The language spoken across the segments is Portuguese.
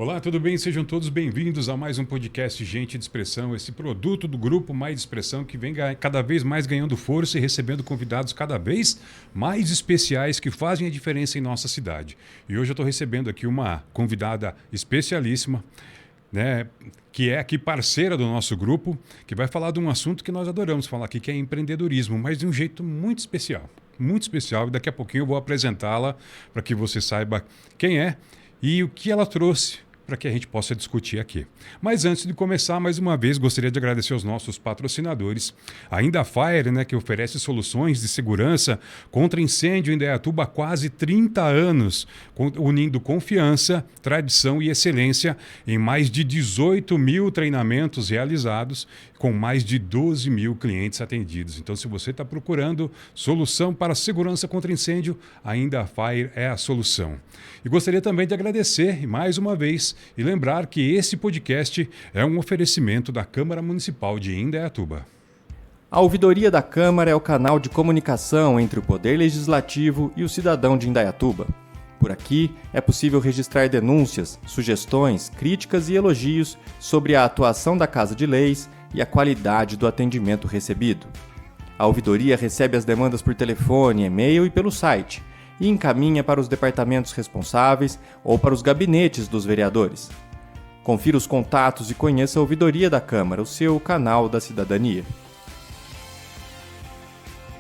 Olá, tudo bem? Sejam todos bem-vindos a mais um podcast Gente de Expressão, esse produto do grupo Mais Expressão que vem cada vez mais ganhando força e recebendo convidados cada vez mais especiais que fazem a diferença em nossa cidade. E hoje eu estou recebendo aqui uma convidada especialíssima, né, que é aqui parceira do nosso grupo, que vai falar de um assunto que nós adoramos falar aqui, que é empreendedorismo, mas de um jeito muito especial. Muito especial, e daqui a pouquinho eu vou apresentá-la para que você saiba quem é e o que ela trouxe para que a gente possa discutir aqui. Mas antes de começar, mais uma vez, gostaria de agradecer aos nossos patrocinadores. A Indafire, né, que oferece soluções de segurança contra incêndio em Indaiatuba há quase 30 anos, unindo confiança, tradição e excelência em mais de 18 mil treinamentos realizados, com mais de 12 mil clientes atendidos. Então, se você está procurando solução para segurança contra incêndio, a Indafire é a solução. E gostaria também de agradecer, mais uma vez, e lembrar que esse podcast é um oferecimento da Câmara Municipal de Indaiatuba. A Ouvidoria da Câmara é o canal de comunicação entre o Poder Legislativo e o cidadão de Indaiatuba. Por aqui é possível registrar denúncias, sugestões, críticas e elogios sobre a atuação da Casa de Leis e a qualidade do atendimento recebido. A ouvidoria recebe as demandas por telefone, e-mail e pelo site e encaminha para os departamentos responsáveis ou para os gabinetes dos vereadores. Confira os contatos e conheça a Ouvidoria da Câmara, o seu canal da cidadania.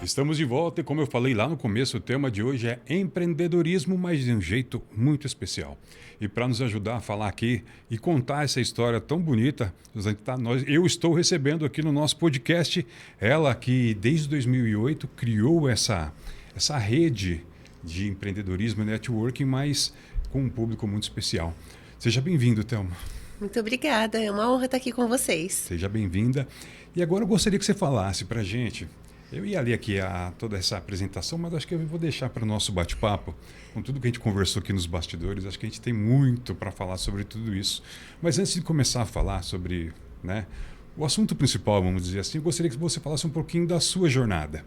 Estamos de volta e, como eu falei lá no começo, o tema de hoje é empreendedorismo, mas de um jeito muito especial. E para nos ajudar a falar aqui e contar essa história tão bonita, eu estou recebendo aqui no nosso podcast ela que desde 2008 criou essa rede de empreendedorismo e networking, mas com um público muito especial. Seja bem-vindo, Thelma. Muito obrigada, é uma honra estar aqui com vocês. Seja bem-vinda. E agora eu gostaria que você falasse para a gente. Eu ia ler aqui toda essa apresentação, mas acho que eu vou deixar para o nosso bate-papo. Com tudo que a gente conversou aqui nos bastidores, acho que a gente tem muito para falar sobre tudo isso. Mas antes de começar a falar sobre, né, o assunto principal, vamos dizer assim, eu gostaria que você falasse um pouquinho da sua jornada.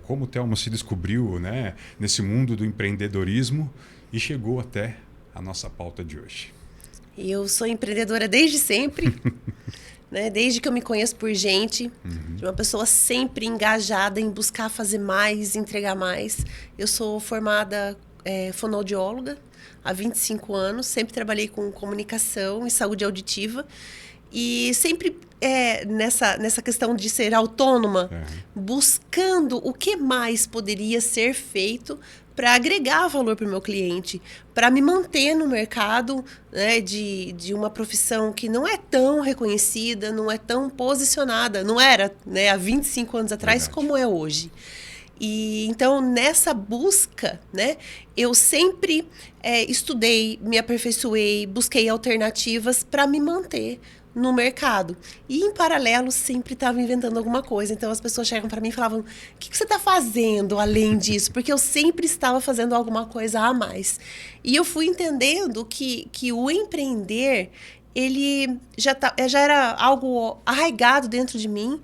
Como o Thelma se descobriu, né, nesse mundo do empreendedorismo e chegou até a nossa pauta de hoje. Eu sou empreendedora desde sempre. Né? Desde que eu me conheço por gente, de uma pessoa sempre engajada em buscar fazer mais, entregar mais. Eu sou formada fonoaudióloga há 25 anos, sempre trabalhei com comunicação e saúde auditiva. E sempre nessa questão de ser autônoma, buscando o que mais poderia ser feito para agregar valor para o meu cliente, para me manter no mercado, né, de uma profissão que não é tão reconhecida, não é tão posicionada, não era, né, há 25 anos atrás, como é hoje. E então, nessa busca, né, eu sempre estudei, me aperfeiçoei, busquei alternativas para me manter no mercado. E, em paralelo, sempre estava inventando alguma coisa. Então, as pessoas chegam para mim e falavam, o que você está fazendo além disso? Porque eu sempre estava fazendo alguma coisa a mais. E eu fui entendendo que o empreender, ele já era algo arraigado dentro de mim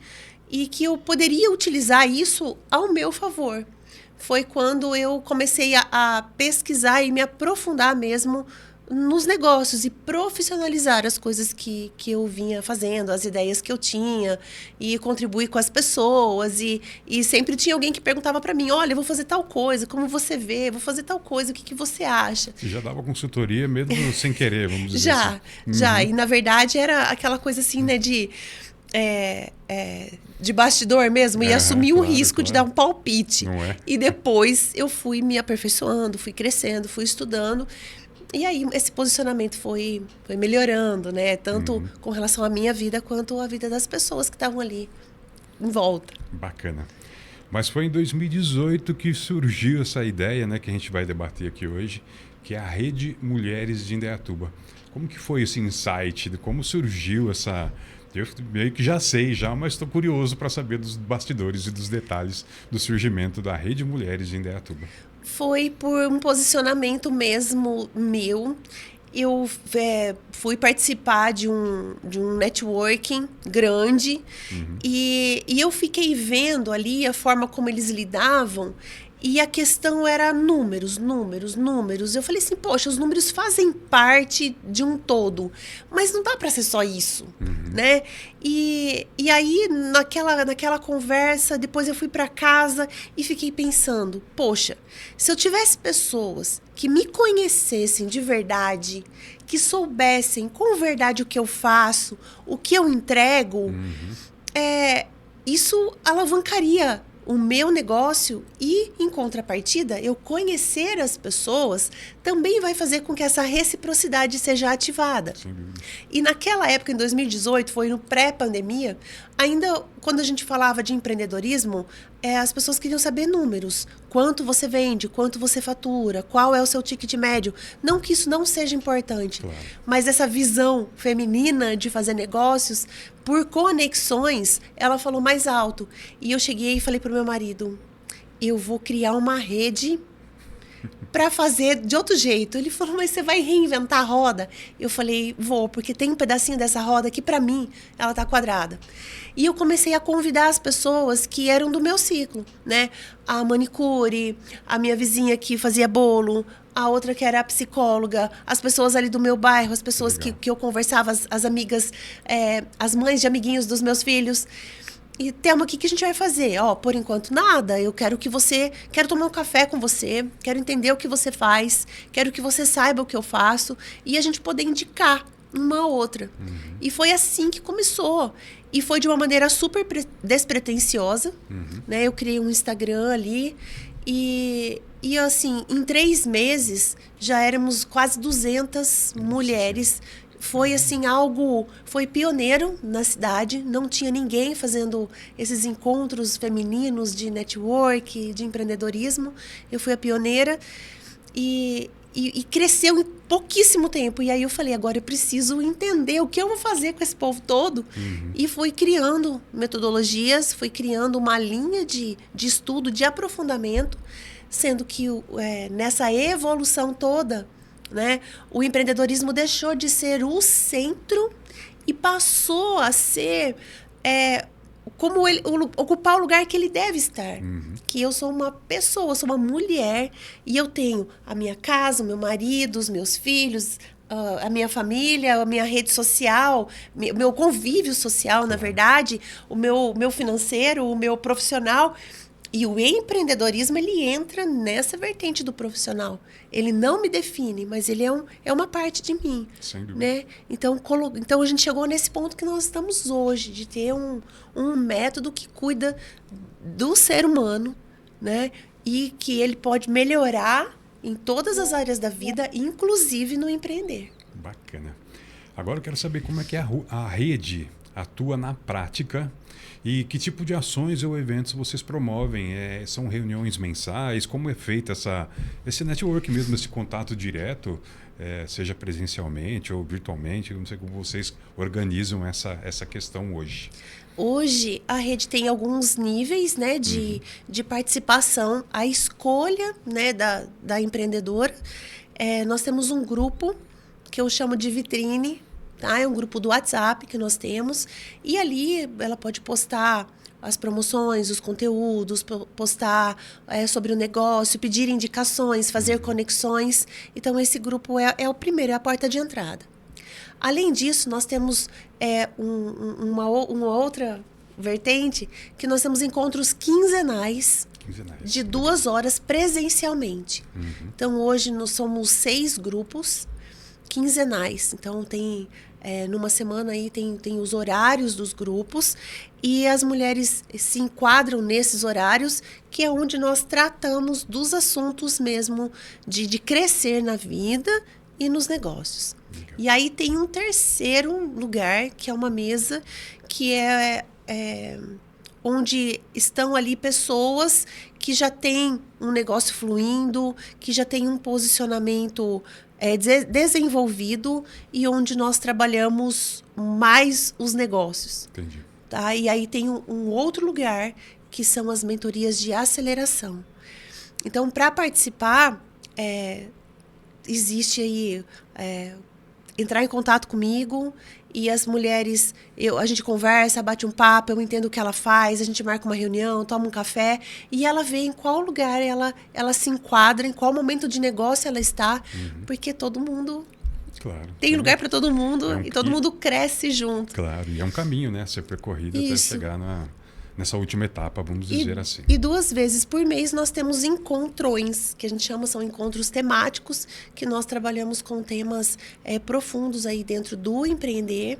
e que eu poderia utilizar isso ao meu favor. Foi quando eu comecei a pesquisar e me aprofundar mesmo nos negócios e profissionalizar as coisas que eu vinha fazendo, as ideias que eu tinha, e contribuir com as pessoas, e sempre tinha alguém que perguntava para mim, olha, eu vou fazer tal coisa, como você vê, vou fazer tal coisa, o que você acha? Você já dava consultoria mesmo sem querer, vamos dizer assim. Já, e na verdade era aquela coisa assim, né, de bastidor mesmo, e assumir o risco de dar um palpite. Não é? E depois eu fui me aperfeiçoando, fui crescendo, fui estudando. E aí esse posicionamento foi melhorando, né? Tanto com relação à minha vida quanto à vida das pessoas que estavam ali em volta. Bacana. Mas foi em 2018 que surgiu essa ideia, né, que a gente vai debater aqui hoje, que é a Rede Mulheres de Indaiatuba. Como que foi esse insight? Como surgiu essa... Eu meio que já sei, mas estou curioso para saber dos bastidores e dos detalhes do surgimento da Rede Mulheres de Indaiatuba. Foi por um posicionamento mesmo meu. Eu fui participar de um networking grande e eu fiquei vendo ali a forma como eles lidavam E a questão era números, números, números. Eu falei assim, poxa, os números fazem parte de um todo, mas não dá para ser só isso, né? E aí, naquela conversa, depois eu fui para casa e fiquei pensando, poxa, se eu tivesse pessoas que me conhecessem de verdade, que soubessem com verdade o que eu faço, o que eu entrego, isso alavancaria o meu negócio e, em contrapartida, eu conhecer as pessoas também vai fazer com que essa reciprocidade seja ativada. E naquela época, em 2018, foi no pré-pandemia, ainda quando a gente falava de empreendedorismo, as pessoas queriam saber números. Quanto você vende, quanto você fatura, qual é o seu ticket médio. Não que isso não seja importante, claro, mas essa visão feminina de fazer negócios, por conexões, ela falou mais alto. E eu cheguei e falei para o meu marido, eu vou criar uma rede para fazer de outro jeito. Ele falou, mas você vai reinventar a roda? Eu falei, vou, porque tem um pedacinho dessa roda que para mim ela tá quadrada. E eu comecei a convidar as pessoas que eram do meu ciclo, né? A manicure, a minha vizinha que fazia bolo, a outra que era a psicóloga, as pessoas ali do meu bairro, as pessoas que eu conversava, as amigas, as mães de amiguinhos dos meus filhos. E, Thelma, o que a gente vai fazer? Por enquanto, nada. Eu quero quero tomar um café com você, quero entender o que você faz, quero que você saiba o que eu faço e a gente poder indicar uma a outra. E foi assim que começou. E foi de uma maneira super despretensiosa, né? Eu criei um Instagram ali e assim, em 3 meses, já éramos quase 200 mulheres. Foi assim foi pioneiro na cidade, não tinha ninguém fazendo esses encontros femininos de network, de empreendedorismo. Eu fui a pioneira e cresceu em pouquíssimo tempo. E aí eu falei, agora eu preciso entender o que eu vou fazer com esse povo todo. E fui criando metodologias, fui criando uma linha de estudo, de aprofundamento, sendo que nessa evolução toda, né, o empreendedorismo deixou de ser o centro e passou a ser ocupar o lugar que ele deve estar. Que eu sou uma pessoa, sou uma mulher e eu tenho a minha casa, o meu marido, os meus filhos, a minha família, a minha rede social, meu convívio social, na verdade, o meu financeiro, o meu profissional. E o empreendedorismo, ele entra nessa vertente do profissional. Ele não me define, mas ele é uma parte de mim. Sem dúvida. Né? Então a gente chegou nesse ponto que nós estamos hoje, de ter um método que cuida do ser humano, né? E que ele pode melhorar em todas as áreas da vida, inclusive no empreender. Bacana. Agora eu quero saber como é que a rede atua na prática. E que tipo de ações ou eventos vocês promovem? São reuniões mensais? Como é feita esse network mesmo, esse contato direto, seja presencialmente ou virtualmente? Eu não sei como vocês organizam essa questão hoje. Hoje, a rede tem alguns níveis, né, de participação. A escolha, né, da empreendedora. Nós temos um grupo que eu chamo de vitrine. Tá? É um grupo do WhatsApp que nós temos e ali ela pode postar as promoções, os conteúdos, postar sobre o negócio, pedir indicações, fazer conexões. Então, esse grupo é o primeiro, é a porta de entrada. Além disso, nós temos uma outra vertente, que nós temos encontros quinzenais de 2 horas presencialmente. Então, hoje nós somos 6 grupos quinzenais. Então, numa semana aí tem os horários dos grupos e as mulheres se enquadram nesses horários, que é onde nós tratamos dos assuntos mesmo de crescer na vida e nos negócios. Legal. E aí tem um terceiro lugar, que é uma mesa que onde estão ali pessoas que já têm um negócio fluindo, que já têm um posicionamento desenvolvido e onde nós trabalhamos mais os negócios. Entendi. Tá? E aí tem um outro lugar, que são as mentorias de aceleração. Então, para participar, existe aí entrar em contato comigo e as mulheres, a gente conversa, bate um papo, eu entendo o que ela faz, a gente marca uma reunião, toma um café e ela vê em qual lugar ela se enquadra, em qual momento de negócio ela está, porque todo mundo tem lugar para todo mundo e todo mundo cresce junto. Claro, e é um caminho, né, a ser percorrido até chegar nessa última etapa, vamos dizer assim. E 2 vezes por mês nós temos encontrões, que a gente chama, são encontros temáticos, que nós trabalhamos com temas profundos aí dentro do empreender,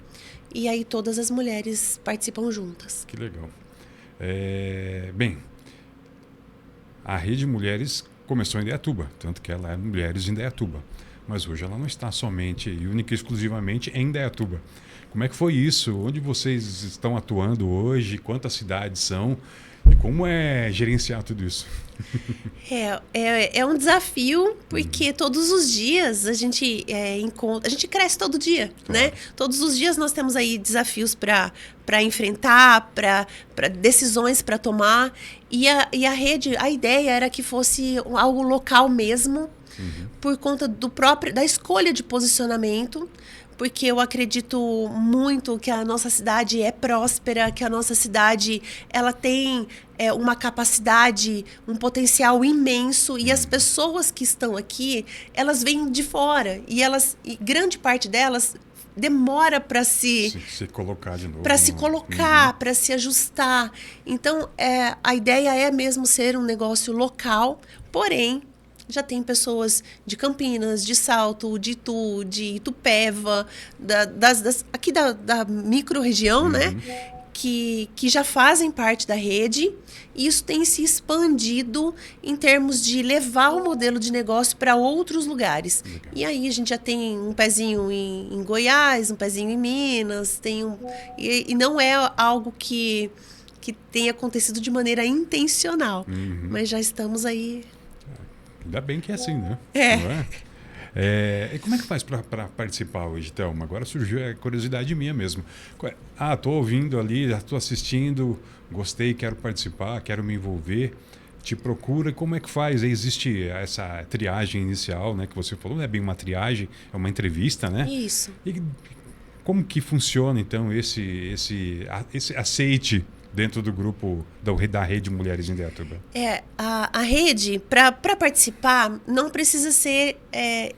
e aí todas as mulheres participam juntas. Que legal. Bem, a Rede Mulheres começou em Indaiatuba, tanto que ela é Mulheres em Indaiatuba, mas hoje ela não está somente e única e exclusivamente em Indaiatuba. Como é que foi isso? Onde vocês estão atuando hoje? Quantas cidades são? E como é gerenciar tudo isso? É um desafio, porque todos os dias a gente encontra... A gente cresce todo dia, né? Todos os dias nós temos aí desafios para enfrentar, para decisões para tomar. E a rede, a ideia era que fosse algo local mesmo, por conta da escolha de posicionamento, porque eu acredito muito que a nossa cidade é próspera, que a nossa cidade ela tem uma capacidade, um potencial imenso, e as pessoas que estão aqui, elas vêm de fora, e grande parte delas demora para se colocar de novo. Para se colocar, para se ajustar. Então, a ideia é mesmo ser um negócio local, porém, já tem pessoas de Campinas, de Salto, de Itu, de Itupeva, aqui da micro-região, né? Que já fazem parte da rede. E isso tem se expandido em termos de levar o modelo de negócio para outros lugares. Legal. E aí a gente já tem um pezinho em Goiás, um pezinho em Minas, e não é algo que tenha acontecido de maneira intencional, mas já estamos aí. Ainda bem que é assim, né? E como é que faz para participar hoje, Thelma? Agora surgiu a curiosidade minha mesmo. Estou ouvindo ali, estou assistindo, gostei, quero participar, quero me envolver. Te procura, como é que faz? Existe essa triagem inicial, né? Que você falou, não é bem uma triagem, é uma entrevista, né? Isso. E como que funciona, então, esse aceite dentro do grupo da Rede Mulheres em Indaiatuba? A rede, para participar, não precisa ser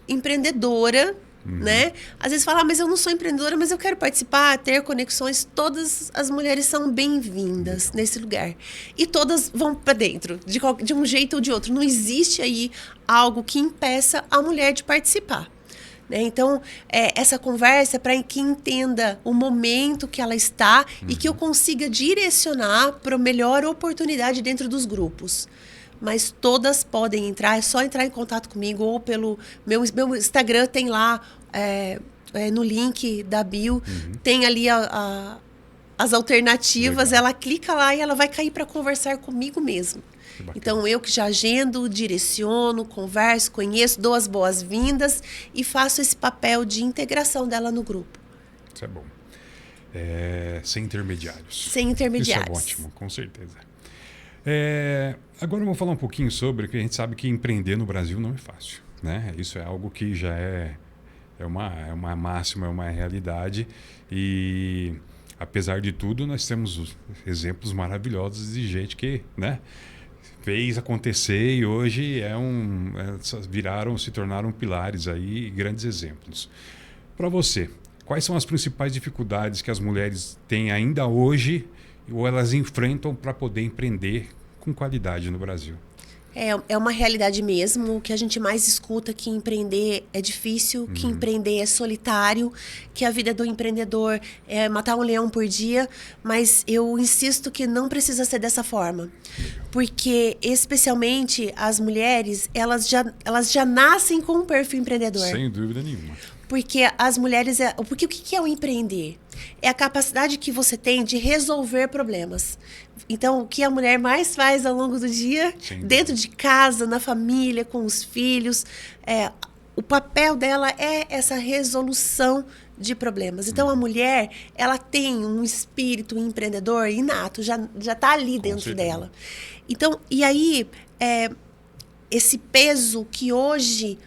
empreendedora, né? Às vezes fala, mas eu não sou empreendedora, mas eu quero participar, ter conexões. Todas as mulheres são bem-vindas nesse lugar. E todas vão para dentro, de um jeito ou de outro. Não existe aí algo que impeça a mulher de participar. Então, essa conversa é para que entenda o momento que ela está e que eu consiga direcionar para a melhor oportunidade dentro dos grupos. Mas todas podem entrar, é só entrar em contato comigo ou pelo meu Instagram, tem lá no link da bio, tem ali as alternativas. Legal. Ela clica lá e ela vai cair para conversar comigo mesmo. Então, eu que já agendo, direciono, converso, conheço, dou as boas-vindas e faço esse papel de integração dela no grupo. Isso é bom. Sem intermediários. Sem intermediários. Isso é ótimo, com certeza. Agora eu vou falar um pouquinho sobre, que a gente sabe que empreender no Brasil não é fácil, né? Isso é algo que já é uma máxima, é uma realidade. E, apesar de tudo, nós temos exemplos maravilhosos de gente que, né, fez acontecer e hoje se tornaram pilares aí, grandes exemplos. Para você, quais são as principais dificuldades que as mulheres têm ainda hoje ou elas enfrentam para poder empreender com qualidade no Brasil? É uma realidade mesmo. O que a gente mais escuta, que empreender é difícil, que empreender é solitário, que a vida do empreendedor é matar um leão por dia, mas eu insisto que não precisa ser dessa forma. Porque, especialmente, as mulheres, elas já nascem com um perfil empreendedor. Sem dúvida nenhuma. Porque as mulheres... Porque o que é o empreender? É a capacidade que você tem de resolver problemas. Então, o que a mulher mais faz ao longo do dia, dentro de casa, na família, com os filhos, o papel dela é essa resolução de problemas. Então, a mulher, ela tem um espírito empreendedor inato, já está ali dentro dela. Então, e aí, esse peso que hoje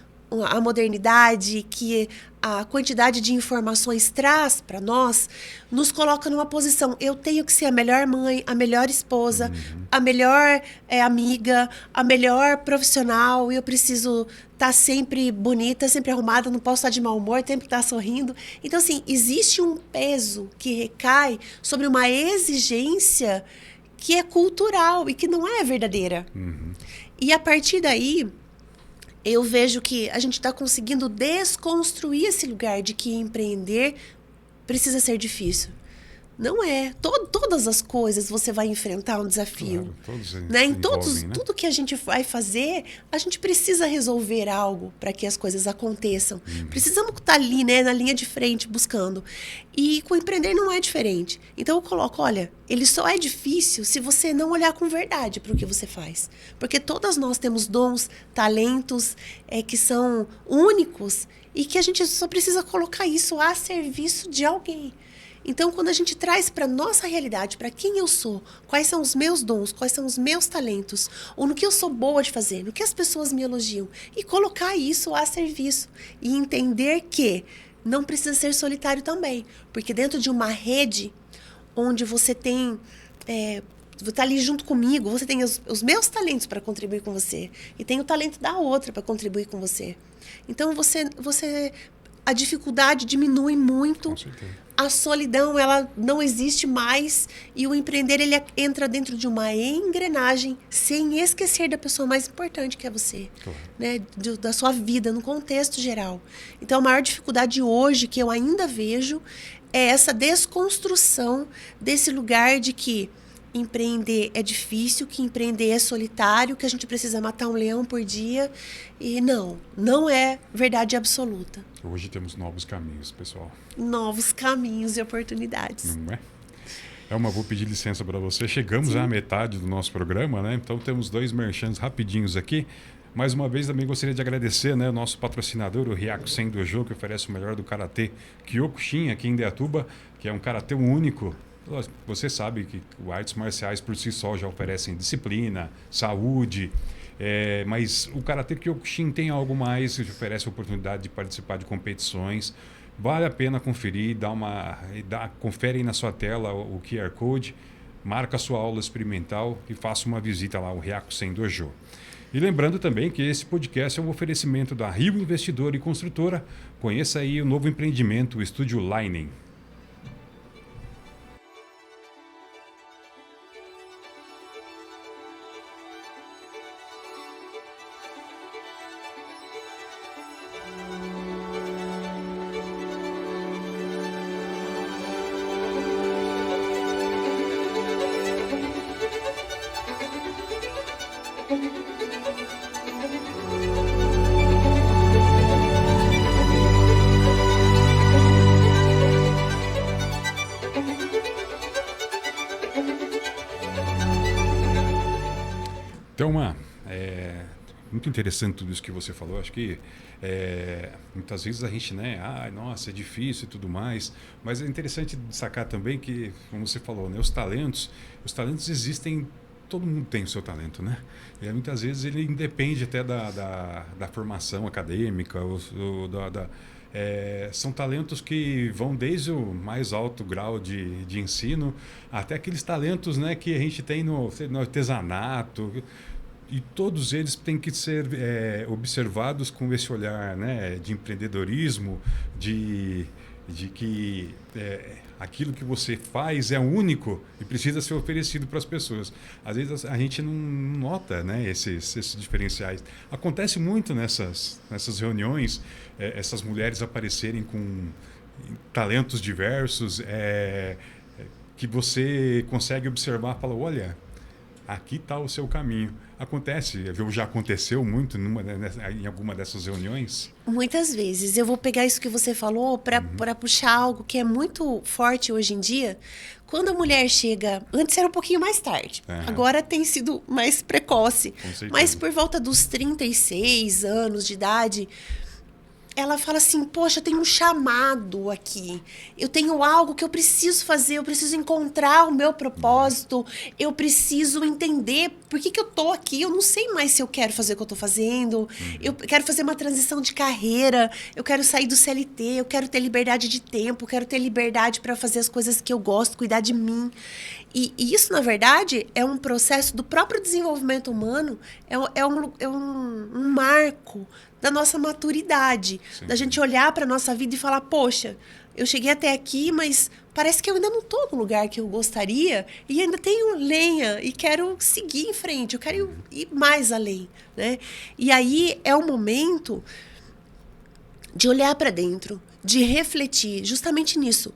a modernidade, que a quantidade de informações traz para nós, nos coloca numa posição. Eu tenho que ser a melhor mãe, a melhor esposa, a melhor amiga, a melhor profissional. Eu preciso estar sempre bonita, sempre arrumada, não posso estar de mau humor, sempre estar sorrindo. Então, assim, existe um peso que recai sobre uma exigência que é cultural e que não é verdadeira. E a partir daí, eu vejo que a gente está conseguindo desconstruir esse lugar de que empreender precisa ser difícil. Não é. Todas as coisas você vai enfrentar um desafio. Claro, todos né? envolvem, né? Tudo que a gente vai fazer, a gente precisa resolver algo para que as coisas aconteçam. Precisamos estar ali, né, na linha de frente, buscando. E com empreender não é diferente. Então eu coloco, olha, ele só é difícil se você não olhar com verdade para o que você faz. Porque todas nós temos dons, talentos que são únicos e que a gente só precisa colocar isso a serviço de alguém. Então, quando a gente traz para nossa realidade, para quem eu sou, quais são os meus dons, quais são os meus talentos, ou no que eu sou boa de fazer, no que as pessoas me elogiam, e colocar isso a serviço, e entender que não precisa ser solitário também, porque dentro de uma rede onde você tem... está ali junto comigo, você tem os meus talentos para contribuir com você, e tem o talento da outra para contribuir com você. Então, a dificuldade diminui muito. Com certeza. A solidão, ela não existe mais, e o empreender, ele entra dentro de uma engrenagem sem esquecer da pessoa mais importante, que é você, Claro. né? Da sua vida, no contexto geral. Então, a maior dificuldade hoje que eu ainda vejo é essa desconstrução desse lugar de que empreender é difícil, que empreender é solitário, que a gente precisa matar um leão por dia. E não é verdade absoluta. Hoje temos novos caminhos, pessoal. Novos caminhos e oportunidades. Não é? Vou pedir licença para você. Chegamos à metade do nosso programa, né? Então temos 2 merchans rapidinhos aqui. Mais uma vez também gostaria de agradecer, né, o nosso patrocinador, o Ryakusen Dojo, que oferece o melhor do Karatê Kyokushin aqui em Indaiatuba, que é um Karatê único. Você sabe que artes marciais por si só já oferecem disciplina, saúde, mas o Karatê Kyokushin tem algo mais, que oferece a oportunidade de participar de competições. Vale a pena conferir, confere aí na sua tela o QR Code, marca a sua aula experimental e faça uma visita lá ao Ryakusen Dojo. E lembrando também que esse podcast é um oferecimento da Rio Investidora e Construtora. Conheça aí o novo empreendimento, o Estúdio Linen. Então, muito interessante tudo isso que você falou. Acho que muitas vezes a gente, né, nossa, é difícil e tudo mais, mas é interessante destacar também que, como você falou, né, os talentos existem, todo mundo tem o seu talento, né? E muitas vezes ele independe até da formação acadêmica, são talentos que vão desde o mais alto grau de ensino até aqueles talentos, né, que a gente tem no artesanato, e todos eles têm que ser observados com esse olhar, né, de empreendedorismo, de que aquilo que você faz é único e precisa ser oferecido para as pessoas. Às vezes a gente não nota, né, esses diferenciais. Acontece muito nessas reuniões, essas mulheres aparecerem com talentos diversos, que você consegue observar e fala, olha, aqui está o seu caminho. Já aconteceu muito em alguma dessas reuniões? Muitas vezes. Eu vou pegar isso que você falou para puxar algo que é muito forte hoje em dia. Quando a mulher chega... Antes era um pouquinho mais tarde. Agora tem sido mais precoce. Mas por volta dos 36 anos de idade, ela fala assim, poxa, eu tenho um chamado aqui, eu tenho algo que eu preciso fazer, eu preciso encontrar o meu propósito, eu preciso entender por que eu tô aqui, eu não sei mais se eu quero fazer o que eu tô fazendo, eu quero fazer uma transição de carreira, eu quero sair do CLT, eu quero ter liberdade de tempo, eu quero ter liberdade para fazer as coisas que eu gosto, cuidar de mim. E isso, na verdade, é um processo do próprio desenvolvimento humano, é um marco da nossa maturidade, Sim. da gente olhar para a nossa vida e falar, poxa, eu cheguei até aqui, mas parece que eu ainda não estou no lugar que eu gostaria e ainda tenho lenha e quero seguir em frente, eu quero ir mais além, né? E aí é o momento de olhar para dentro, de refletir justamente nisso.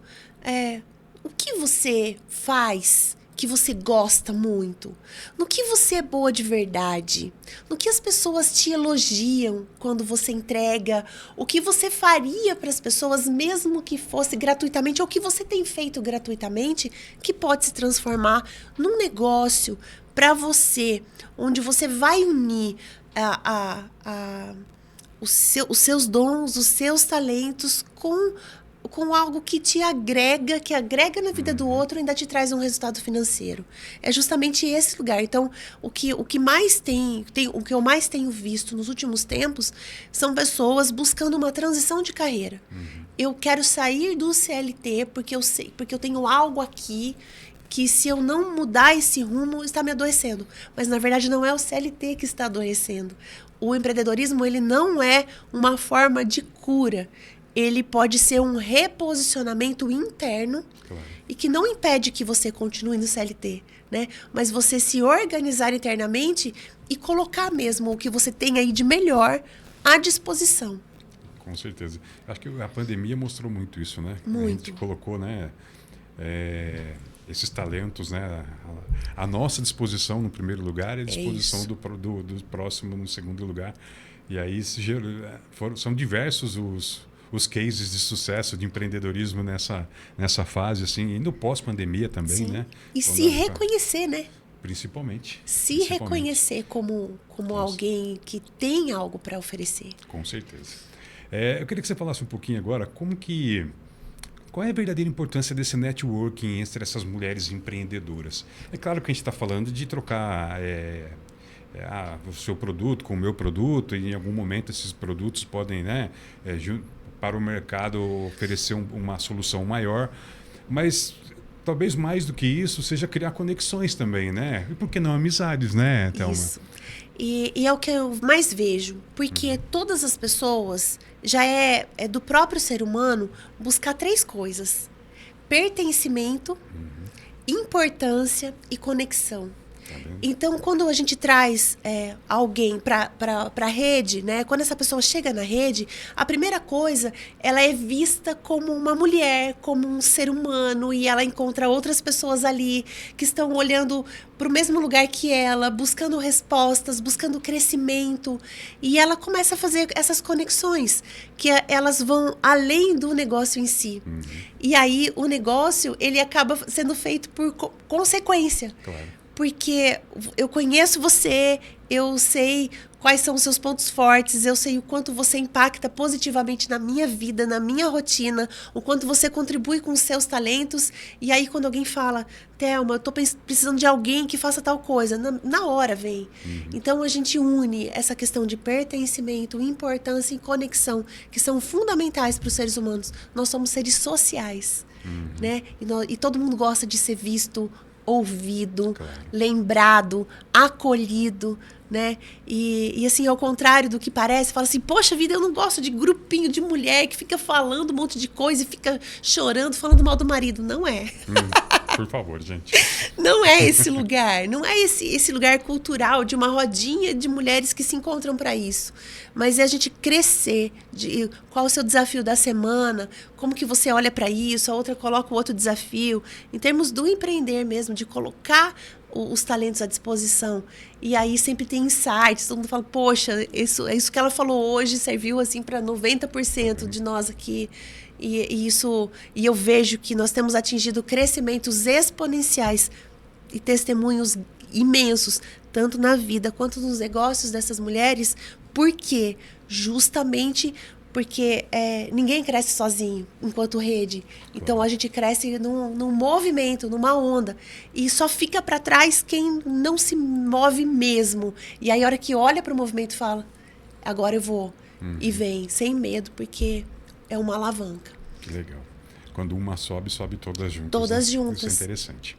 O que você faz que você gosta muito? No que você é boa de verdade? No que as pessoas te elogiam quando você entrega? O que você faria para as pessoas, mesmo que fosse gratuitamente, ou que você tem feito gratuitamente, que pode se transformar num negócio para você, onde você vai unir os seus dons, os seus talentos com algo que te agrega, que agrega na vida do outro e ainda te traz um resultado financeiro. É justamente esse lugar. Então, o que eu mais tenho visto nos últimos tempos são pessoas buscando uma transição de carreira. Eu quero sair do CLT porque eu tenho algo aqui que, se eu não mudar esse rumo, está me adoecendo. Mas, na verdade, não é o CLT que está adoecendo. O empreendedorismo, ele não é uma forma de cura. Ele pode ser um reposicionamento interno, claro, e que não impede que você continue no CLT, né? Mas você se organizar internamente e colocar mesmo o que você tem aí de melhor à disposição. Com certeza. Acho que a pandemia mostrou muito isso, né? Muito. A gente colocou, né, esses talentos, né, à nossa disposição no primeiro lugar e à disposição do próximo no segundo lugar. E aí são diversos os cases de sucesso de empreendedorismo nessa fase, assim, e no pós-pandemia também, Sim. né? E se reconhecer, né? Principalmente. Se reconhecer como alguém que tem algo para oferecer. Com certeza. Eu queria que você falasse um pouquinho agora qual é a verdadeira importância desse networking entre essas mulheres empreendedoras? É claro que a gente está falando de trocar o seu produto com o meu produto, e em algum momento esses produtos podem, né, para o mercado oferecer uma solução maior, mas talvez mais do que isso seja criar conexões também, né? E por que não amizades, né, Thelma? Isso. E é o que eu mais vejo, porque todas as pessoas, já é do próprio ser humano buscar 3 coisas: pertencimento, importância e conexão. Então, quando a gente traz alguém para a rede, né, quando essa pessoa chega na rede, a primeira coisa, ela é vista como uma mulher, como um ser humano, e ela encontra outras pessoas ali que estão olhando para o mesmo lugar que ela, buscando respostas, buscando crescimento, e ela começa a fazer essas conexões, que elas vão além do negócio em si. E aí, o negócio, ele acaba sendo feito por consequência. Claro. Porque eu conheço você, eu sei quais são os seus pontos fortes, eu sei o quanto você impacta positivamente na minha vida, na minha rotina, o quanto você contribui com os seus talentos. E aí, quando alguém fala, Thelma, eu estou precisando de alguém que faça tal coisa, na hora vem. Então, a gente une essa questão de pertencimento, importância e conexão, que são fundamentais para os seres humanos. Nós somos seres sociais, né? E todo mundo gosta de ser visto, ouvido, claro, lembrado, acolhido, né? E assim, ao contrário do que parece, fala assim, poxa vida, eu não gosto de grupinho de mulher que fica falando um monte de coisa e fica chorando, falando mal do marido. Não é. Por favor, gente. Não é esse lugar, não é esse lugar cultural de uma rodinha de mulheres que se encontram para isso. Mas é a gente crescer, qual o seu desafio da semana, como que você olha para isso, a outra coloca o outro desafio, em termos do empreender mesmo, de colocar os talentos à disposição. E aí sempre tem insights, todo mundo fala, poxa, isso que ela falou hoje serviu assim para 90% de nós aqui. E eu vejo que nós temos atingido crescimentos exponenciais e testemunhos imensos, tanto na vida quanto nos negócios dessas mulheres, porque justamente Porque ninguém cresce sozinho, enquanto rede. Então, a gente cresce num movimento, numa onda. E só fica para trás quem não se move mesmo. E aí, a hora que olha para o movimento, fala, agora eu vou. E vem, sem medo, porque é uma alavanca. Que legal. Quando uma sobe, sobe todas juntas. Todas né? juntas. Isso é interessante.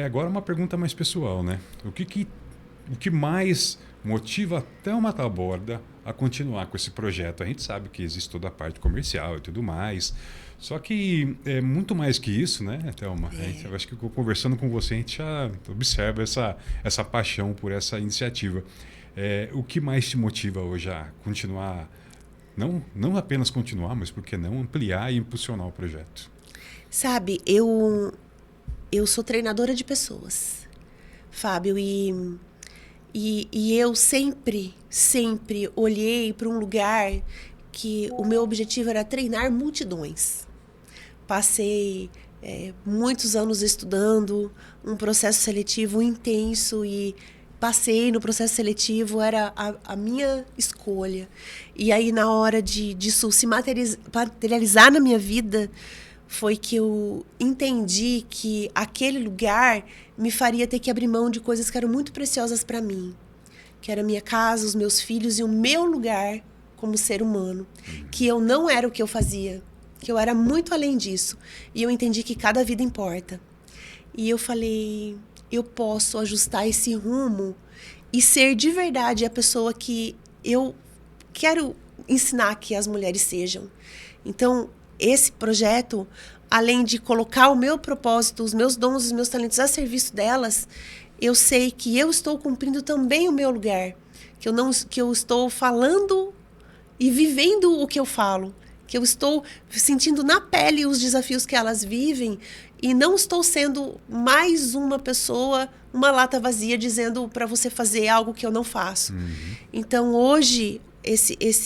Agora uma pergunta mais pessoal, né? O que mais motiva a Thelma Taborda a continuar com esse projeto? A gente sabe que existe toda a parte comercial e tudo mais. Só que é muito mais que isso, né, Thelma? Eu acho que conversando com você, a gente já observa essa paixão por essa iniciativa. O que mais te motiva hoje a continuar? Não apenas continuar, mas por que não ampliar e impulsionar o projeto? Sabe, eu sou treinadora de pessoas, Fábio, e eu sempre olhei para um lugar que o meu objetivo era treinar multidões. Passei muitos anos estudando, um processo seletivo intenso e passei no processo seletivo, era a minha escolha. E aí, na hora disso se materializar na minha vida, foi que eu entendi que aquele lugar me faria ter que abrir mão de coisas que eram muito preciosas para mim. Que era a minha casa, os meus filhos e o meu lugar como ser humano. Que eu não era o que eu fazia, que eu era muito além disso. E eu entendi que cada vida importa. E eu falei, eu posso ajustar esse rumo e ser de verdade a pessoa que eu quero ensinar que as mulheres sejam. Então, esse projeto, além de colocar o meu propósito, os meus dons, os meus talentos a serviço delas, eu sei que eu estou cumprindo também o meu lugar. Que eu estou falando e vivendo o que eu falo. Que eu estou sentindo na pele os desafios que elas vivem e não estou sendo mais uma pessoa, uma lata vazia, dizendo para você fazer algo que eu não faço. Então, hoje,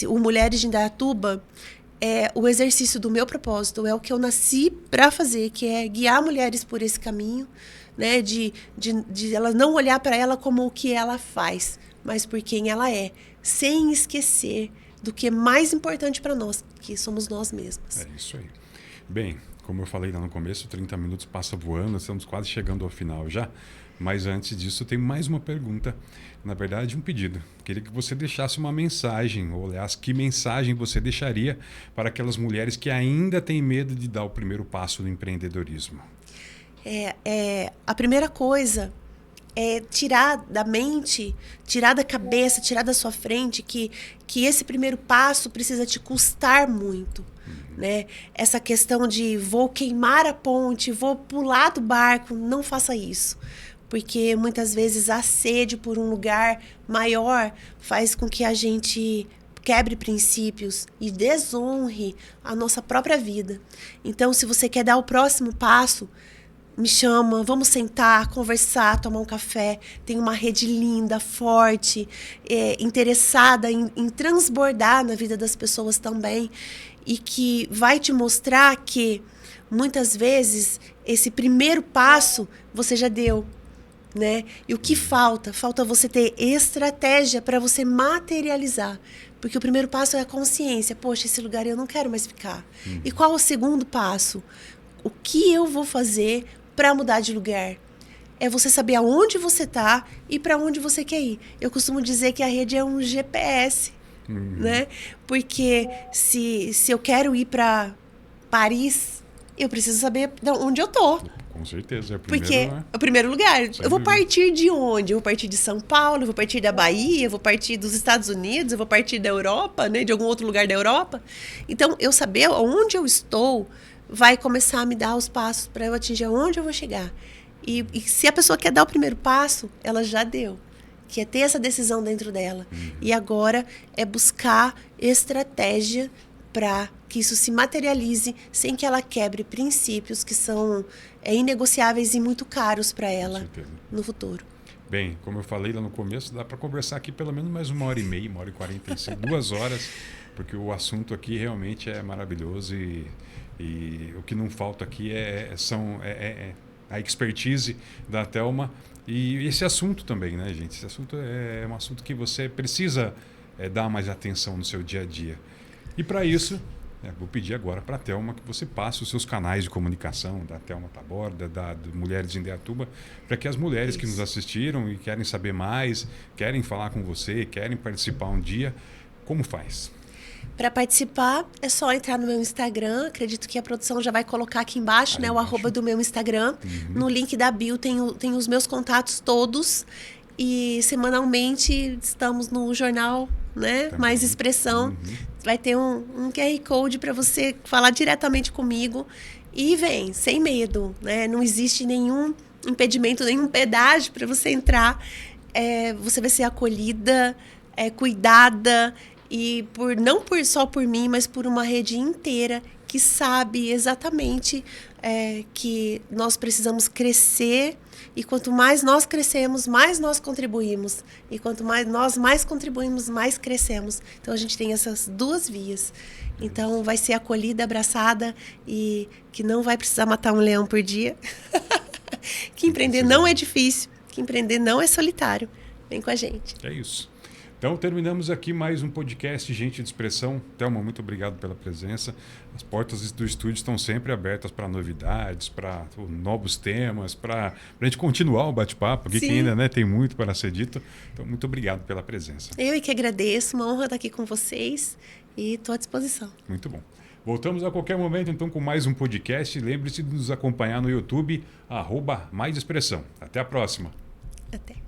o Mulheres de Indaiatuba é o exercício do meu propósito, é o que eu nasci para fazer, que é guiar mulheres por esse caminho, né, de ela não olhar para ela como o que ela faz, mas por quem ela é, sem esquecer do que é mais importante para nós, que somos nós mesmas. É isso aí. Bem, como eu falei lá no começo, 30 minutos passa voando, estamos quase chegando ao final já. Mas antes disso, eu tenho mais uma pergunta. Na verdade, um pedido. Queria que você deixasse uma mensagem, ou aliás, que mensagem você deixaria para aquelas mulheres que ainda têm medo de dar o primeiro passo no empreendedorismo? A primeira coisa é tirar da mente, tirar da cabeça, tirar da sua frente que esse primeiro passo precisa te custar muito. Né? Essa questão de vou queimar a ponte, vou pular do barco, não faça isso. Porque muitas vezes a sede por um lugar maior faz com que a gente quebre princípios e desonre a nossa própria vida. Então, se você quer dar o próximo passo, me chama, vamos sentar, conversar, tomar um café. Tem uma rede linda, forte, interessada em transbordar na vida das pessoas também. E que vai te mostrar que, muitas vezes, esse primeiro passo você já deu. Né? E o que falta? Falta você ter estratégia para você materializar. Porque o primeiro passo é a consciência. Poxa, esse lugar eu não quero mais ficar. E qual o segundo passo? O que eu vou fazer para mudar de lugar? É você saber aonde você está e para onde você quer ir. Eu costumo dizer que a rede é um GPS. Né? Porque se eu quero ir para Paris, eu preciso saber onde eu estou. Com certeza, porque é o primeiro lugar. Eu vou partir de onde? Eu vou partir de São Paulo, eu vou partir da Bahia, eu vou partir dos Estados Unidos, eu vou partir da Europa, né? De algum outro lugar da Europa. Então, eu saber onde eu estou vai começar a me dar os passos para eu atingir onde eu vou chegar. E se a pessoa quer dar o primeiro passo, ela já deu. Que é ter essa decisão dentro dela. E agora é buscar estratégia para que isso se materialize sem que ela quebre princípios que são inegociáveis e muito caros para ela no futuro. Bem, como eu falei lá no começo, dá para conversar aqui pelo menos mais 1h30, 1h45, 2 horas, porque o assunto aqui realmente é maravilhoso e o que não falta aqui é a expertise da Thelma e esse assunto também, né, gente? Esse assunto é um assunto que você precisa dar mais atenção no seu dia a dia. E para isso, vou pedir agora para a Thelma que você passe os seus canais de comunicação da Thelma Taborda, do Mulheres de Indaiatuba, para que as mulheres que nos assistiram e querem saber mais, querem falar com você, querem participar um dia, como faz? Para participar, é só entrar no meu Instagram. Acredito que a produção já vai colocar aqui embaixo, né? O arroba do meu Instagram. No link da bio tem os meus contatos todos. E semanalmente estamos no jornal, né? Também. Mais Expressão. Vai ter um QR Code para você falar diretamente comigo. E vem, sem medo, né? Não existe nenhum impedimento, nenhum pedágio para você entrar. Você vai ser acolhida, cuidada. E não só por mim, mas por uma rede inteira que sabe exatamente que nós precisamos crescer. E quanto mais nós crescemos, mais nós contribuímos. E quanto mais nós contribuímos, mais crescemos. Então, a gente tem essas duas vias. Então, vai ser acolhida, abraçada e que não vai precisar matar um leão por dia. Que empreender não é difícil. Que empreender não é solitário. Vem com a gente. É isso. Então, terminamos aqui mais um podcast Gente de Expressão. Thelma, muito obrigado pela presença. As portas do estúdio estão sempre abertas para novidades, para novos temas, para a gente continuar o bate-papo, porque ainda tem muito para ser dito. Então, muito obrigado pela presença. Eu que agradeço, uma honra estar aqui com vocês e estou à disposição. Muito bom. Voltamos a qualquer momento, então, com mais um podcast. Lembre-se de nos acompanhar no YouTube, @MaisExpressão. Até a próxima. Até.